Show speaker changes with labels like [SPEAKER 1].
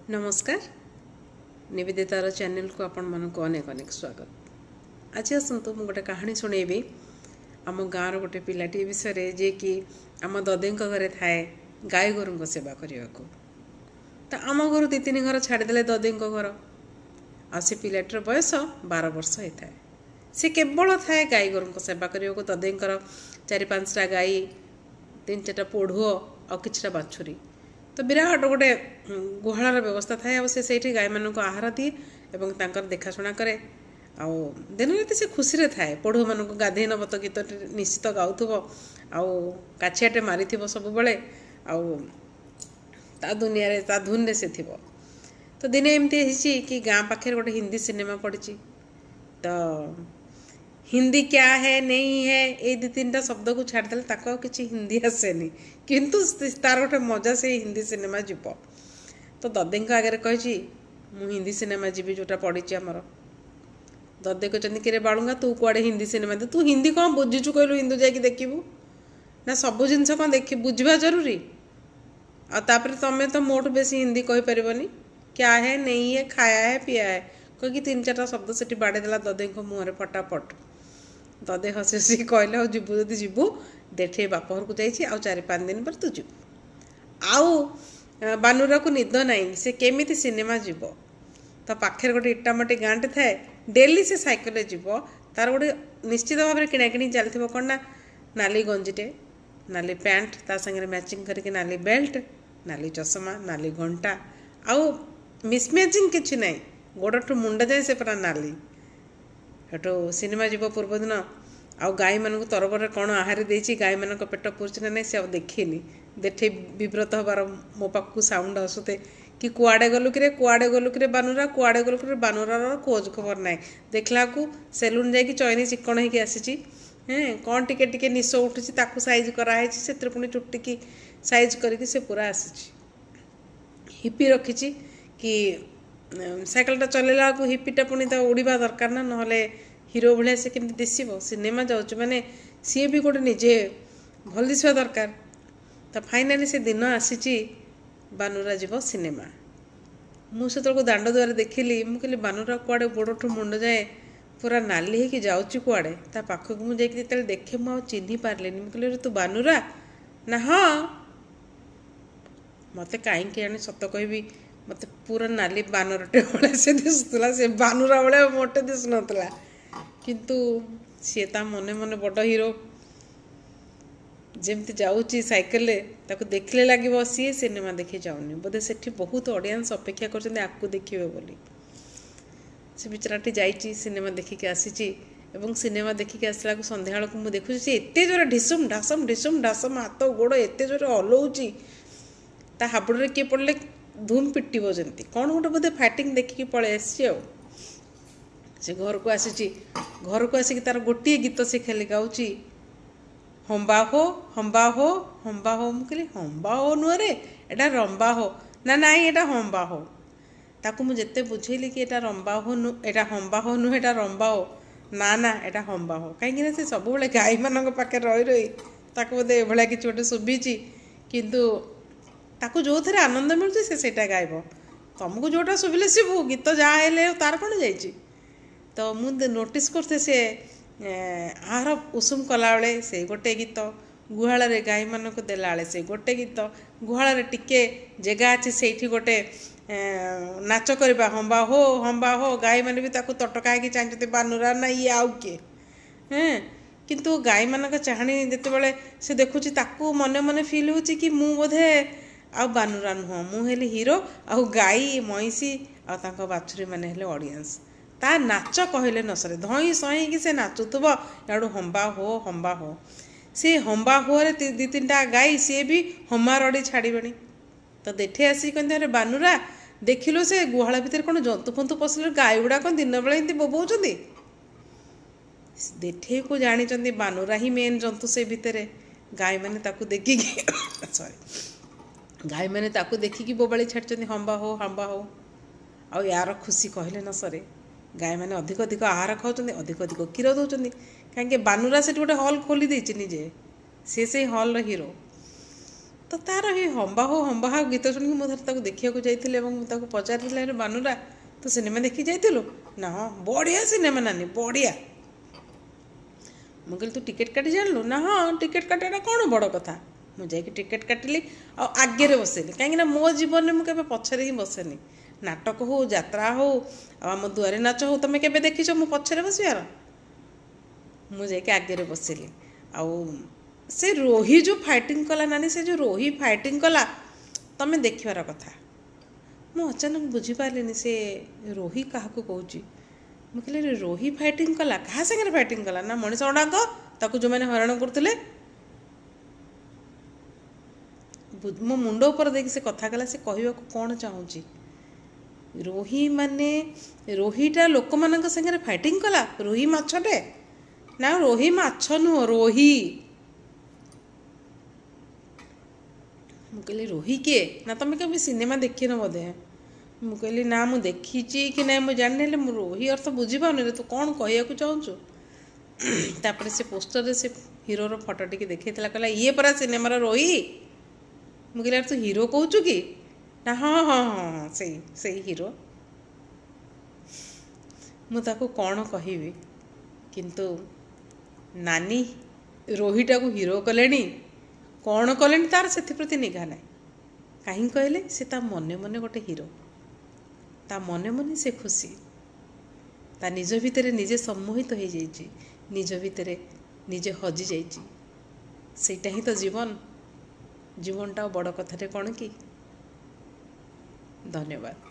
[SPEAKER 1] नमस्कार निवेदितार चैनल को आपण मानक अनेक अनेक स्वागत। आज आसतु मु गोटे कहानी शुणेबी आम गाँव गोटे पिलाटी विषय जे कि आम ददी घरे थाए गाई गोरु सेवा करने को। तो आम घर 2-3 घर छाड़देले ददी घर आ से पिलाटीर बयस 12 वर्ष होता है। सी केवल थाए गाई गोरु सेवा करने को। ददी 4-5टा गाई 3-4टा पोढ़ुओ आ किछटा बाछुरी। तो विराट गोटे गुहालर व्यवस्था थाए। से गाई मान को आहार दिए और तांकर देखाशुना करे। आउ दिन राति से खुशी रे थाए। पोढ़ुओ मान को गाधे नब तो गीत निश्चित गाउथब आउ काछियाटे मारी सब बेले आउ ता दुनिया रे ता धुन रे से थिबो। तो दिने एमती कि गाँ पाखे गोटे हिंदी सिनेमा पड़ी। तो हिंदी क्या है नहीं है ये 2-3टा शब्द को छाड़देले ताको किसी हिंदी आसेनी, किंतु तार गोटे मजा से हिंदी सिनेमा जीव। तो ददी आगे कही मु हिंदी सिनेमा जीवी जोटा पड़ी आमर। ददी कहते कि बालुंगा तू कुआड़े हिंदी सिनेमा दे, तू हिंदी कौन बुझीचु कहलु हिंदू जाकि देखिबू ना सब जिनस कौन देख बुझा जरूरी। आपर तुम तो मोट बेसी हिंदी कही पारबनी क्या है नहीं है खाया है पिया है कहीं 3-4टा शब्द से बाड़ेदेला ददी मुहर फटाफट। ददे हसी हसी कहले और जीवु जदि जीवु देखे बापर को जाइए 4-5 दिन पर तू जीवु। आउ बानुरा को निद नाई से केमिति सिनेमा जीव। तो पाखे गोटे इटामाटी गाँटे थाए डेली से साइकेल जीव। तार गोटे निश्चित भाव में किणाकिणी चलती कौन ना नाली गंजीटे नाली पैंट ता संगे मैचिंग करके नाली बेल्ट नाली चश्मा नाली घंटा आउ मिसमैचिंग किसी ना गोड़ मुंडा जाए से पूरा नाली। हेटू सिनेमा जीव पूर्व दिन आउ गाई मान तरबर कौन आहार देती गाई मान पेट पुरुष ना नहीं से देखनी देखे विव्रत हबार मो पाक साउंड आसुते कि कुआड़े गलु कि बानुरा कुआड़े गलु कि बानुरार खोज खबर ना देखला को सेलून जाकि चैनी चिकण होगी आसी कौन टिके निश उठुची साइज कराई से पुणी चुटी की साइज करके से पूरा आसी हिपी रखी कि साइकेलटा चलैला को हिपीटा पुणी तो उड़ा दरकार ना ना हिरो भाया से केमती दिशब सिनेमा जाऊँ माने सी भी गोटे निजे भल दिशा दरकार। तो फाइनाली से दिन आसी बानुरा जीव सिनेमा। मुझे दांड द्वार देखिली मु कहली बानुरा कुआड़े गोड़ठू मुंड जाए पूरा नाली होगी जाऊँगी कुआड़े ता पाखक मुझे देखे मुझे चिन्ह पारे मुझे कहली तू बानुरा ना हाँ मत कहीं आने सत कहि मत पूरा नाली बानरटे भाया से दिशुला से बानुरा भाया मोटे दिशु नाला किंतु सी ता मने मने बड़ हिरो जमती जाऊँगी साइकेल देखले लगे सी सिनेमा देखी जाऊनी बोधे से बहुत ऑडियंस अपेक्षा कर देखिए बोली। से बिचराटी जाइए सिनेमा देखिक आसी सिनेमा देखिक आसला संध्या को मुझे देखुची एत जोर ढिसुम ढासम हाथ गोड़ एत जोर हलौची ता हाबुड़ किए पड़े धूम पिटब जमी कौन गोटे बोधे फाइटिंग देखिकी पलि आसी से घर को आसी घर को आसिक तार गोटे गीत से खाली गाँची हम्बा हो हम्बा हो हम्बा हो मुझे हम्बा हो नुहरे एटा रंबा हो ना नाई एटा हम्बा हो ताकू मुझे बुझेली कि एटा रंबा हो नु एटा हम्बा हो नुह एटा रंबा हो ना ना एटा हम्बा हो कहीं से सब गाई मान पाखे रही रही ताकू बोधे एभलिया किसी गोटे शुभिची किंतु ताकू जो थे आनंद मिलूँ से गायब तुमको जोटा शुभिले शिवु गीत जहाँ तार कौन जाइए। तो मुझे नोटिस करते से आहार उषुम कला बेले से गोटे गीत गुहाल गाई मान को देला से गोटे गीत गुहाल टिके जगह अच्छी से गोटे नाच करवा हम्बा हो गाई मैंने भी तटका चाहते बानुरा ना ये आउ किए किंतु गाई मान चाहाणी जिते से देखुची ताकू मने मने फिल हो कि मु बोधे आ बानुरा नुह मुझे हिरो आ गाई महिषी आ बाछुरी मैंने ऑडियंस ता नाच कहले न सरे धई सही कि से नाचुथब याड़ू हम्बा हो सी हम्बा हो 2-3टा गाई सी भी हमा रड़ी छाड़बे। तो देखे आसी कहते अरे बानुरा देखिलु से गुहाल भितर कौन जंतु फंतु पशिले गाई गुड़ा कौन दिन बेले एमती बोबौं देखे को जानी बानुरा ही मेन जंतु से भितर गाई मैंने ताकू देखिकी सॉरी गाई मैंने ताकू देखिकी बोबाड़ी छाड़ी हम्बा हो आ यार खुशी कहले न सरे गाई मैंने अधिक अधिक आहार खाऊँ अधिक अधिक क्षीर दौरान कहीं बानुरा से गोटे हल खोली देचे निजे से हल हिरो ତ ତାର ଏ ହମ୍ବା ହୋ ଗୀତ ଶୁଣିକି ମୁଁ ଥରେ ତାକୁ ଦେଖିବାକୁ ଯାଇଥିଲି ଏବଂ ମୁଁ ତାକୁ ପଚାରିଥିଲି, ଆରେ ବାନୁରା ତୁ ସିନେମା ଦେଖି ଯାଇଥିଲୁ ନା? ହଁ ବଢ଼ିଆ ସିନେମା ନାନୀ, ବଢ଼ିଆ। ମୁଁ କହିଲି ତୁ ଟିକେଟ୍ କାଟି ଜାଣିଲୁ ନା? ହଁ ଟିକେଟ୍ କାଟିବାଟା କ'ଣ ବଡ଼ କଥା। ମୁଁ ଯାଇକି ଟିକେଟ୍ କାଟିଲି ଆଉ ଆଗରେ ବସିଲି, କାହିଁକିନା ମୋ ଜୀବନରେ ମୁଁ କେବେ ପଛରେ ହିଁ ବସେନି। ନାଟକ ହଉ, ଯାତ୍ରା ହଉ, ଆଉ ଆମ ଦୁଆରେ ନାଚ ହଉ, ତମେ କେବେ ଦେଖିଛ ମୁଁ ପଛରେ ବସିବାର? ମୁଁ ଯାଇକି ଆଗରେ ବସିଲି। ଆଉ ସେ ରୋହି ଯେଉଁ ଫାଇଟିଂ କଲା ନାନୀ, ସେ ଯେଉଁ ରୋହି ଫାଇଟିଂ କଲା ତମେ ଦେଖିବାର କଥା। ମୁଁ ଅଚାନକ ବୁଝିପାରିଲିନି ସେ ରୋହି କାହାକୁ କହୁଛି। ମୁଁ କହିଲି ରୋହି ଫାଇଟିଂ କଲା, କାହା ସାଙ୍ଗରେ ଫାଇଟିଂ କଲା? ନା ମଣିଷ ଗୁଡ଼ାକ ତାକୁ ଯେଉଁମାନେ ହଇରାଣ କରୁଥିଲେ। ମୋ ମୁଣ୍ଡ ଉପରେ ଦେଇକି ସେ କଥା କଲା, ସେ କହିବାକୁ କ'ଣ ଚାହୁଁଛି? ରୋହି ମାନେ ରୋହିଟା ଲୋକମାନଙ୍କ ସାଙ୍ଗରେ ଫାଇଟିଂ କଲା? ରୋହି ମାଛଟେ ନା? ରୋହି ମାଛ ନୁହଁ, ରୋହି। ମୁଁ କହିଲି ରୋହି କିଏ? ନା ତମେ କେବେ ସିନେମା ଦେଖିନ ବୋଧେ? ମୁଁ କହିଲି ନା ମୁଁ ଦେଖିଛି କି ନାହିଁ ମୁଁ ଜାଣିନି, ହେଲେ ମୁଁ ରୋହି ଅର୍ଥ ବୁଝିପାରୁନି ରେ, ତୁ କ'ଣ କହିବାକୁ ଚାହୁଁଛୁ? ତାପରେ ସେ ପୋଷ୍ଟରରେ ସେ ହିରୋର ଫଟୋ ଟିକେ ଦେଖେଇଥିଲା, କହିଲା ଇଏ ପରା ସିନେମାର ରୋହି। ମୁଁ କହିଲି ଆରେ ତୁ ହିରୋ କହୁଛୁ କି? ନା ହଁ ହଁ ହଁ ହଁ ସେଇ ହିରୋ। ମୁଁ ତାକୁ କ'ଣ କହିବି, କିନ୍ତୁ ନାନୀ ରୋହିଟାକୁ ହିରୋ କଲେଣି, କ'ଣ କଲେଣି ତାର ସେଥିପ୍ରତି ନିଘା ନାହିଁ। କାହିଁକି କହିଲେ, ସେ ତା ମନେ ମନେ ଗୋଟେ ହିରୋ, ତା ମନେ ମନେ ସେ ଖୁସି, ତା ନିଜ ଭିତରେ ନିଜେ ସମ୍ମୋହିତ ହେଇଯାଇଛି, ନିଜ ଭିତରେ ନିଜେ ହଜିଯାଇଛି। ସେଇଟା ହିଁ ତ ଜୀବନ। ଜୀବନଟା ବଡ଼ କଥାରେ କ'ଣ କି? ଧନ୍ୟବାଦ।